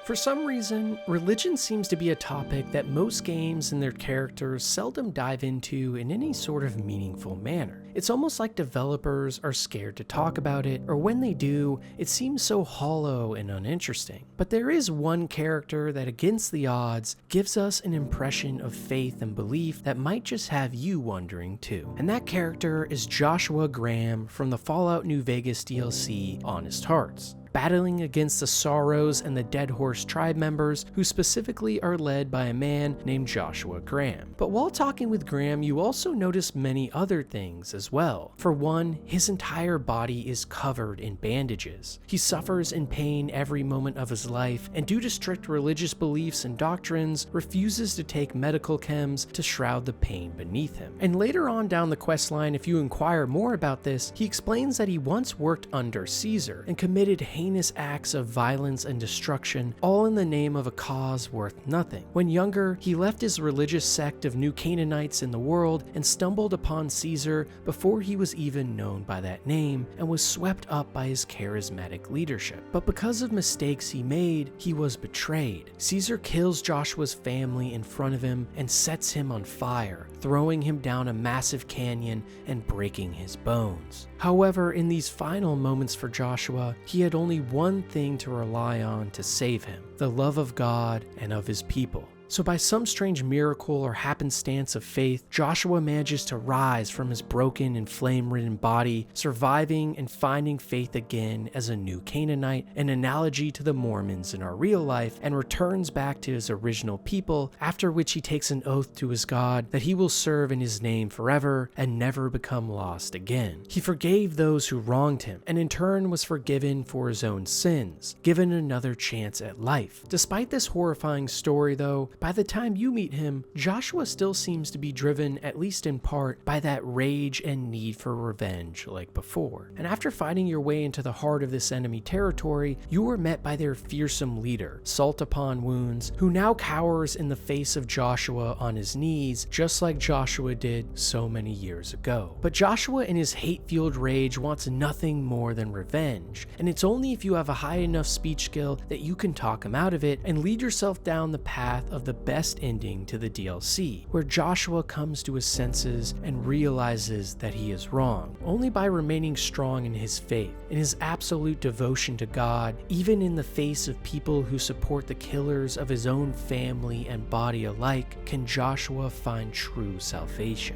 For some reason, religion seems to be a topic that most games and their characters seldom dive into in any sort of meaningful manner. It's almost like developers are scared to talk about it, or when they do, it seems so hollow and uninteresting. But there is one character that, against the odds, gives us an impression of faith and belief that might just have you wondering too. And that character is Joshua Graham from the Fallout New Vegas DLC, Honest Hearts, battling against the Sorrows and the Dead Horse tribe members, who specifically are led by a man named Joshua Graham. But while talking with Graham, you also notice many other things as well. For one, his entire body is covered in bandages. He suffers in pain every moment of his life, and due to strict religious beliefs and doctrines, refuses to take medical chems to shroud the pain beneath him. And later on down the questline, if you inquire more about this, he explains that he once worked under Caesar and committed heinous acts of violence and destruction, all in the name of a cause worth nothing. When younger, he left his religious sect of New Canaanites in the world and stumbled upon Caesar before he was even known by that name, and was swept up by his charismatic leadership. But because of mistakes he made, he was betrayed. Caesar kills Joshua's family in front of him and sets him on fire, throwing him down a massive canyon and breaking his bones. However, in these final moments for Joshua, he had only one thing to rely on to save him: the love of God and of his people. So by some strange miracle or happenstance of faith, Joshua manages to rise from his broken and flame-ridden body, surviving and finding faith again as a new Canaanite, an analogy to the Mormons in our real life, and returns back to his original people, after which he takes an oath to his God that he will serve in his name forever and never become lost again. He forgave those who wronged him, and in turn was forgiven for his own sins, given another chance at life. Despite this horrifying story though, by the time you meet him, Joshua still seems to be driven, at least in part, by that rage and need for revenge like before. And after fighting your way into the heart of this enemy territory, you are met by their fearsome leader, Salt Upon Wounds, who now cowers in the face of Joshua on his knees, just like Joshua did so many years ago. But Joshua in his hate-fueled rage wants nothing more than revenge, and it's only if you have a high enough speech skill that you can talk him out of it and lead yourself down the path of the best ending to the DLC, where Joshua comes to his senses and realizes that he is wrong. Only by remaining strong in his faith, in his absolute devotion to God, even in the face of people who support the killers of his own family and body alike, can Joshua find true salvation.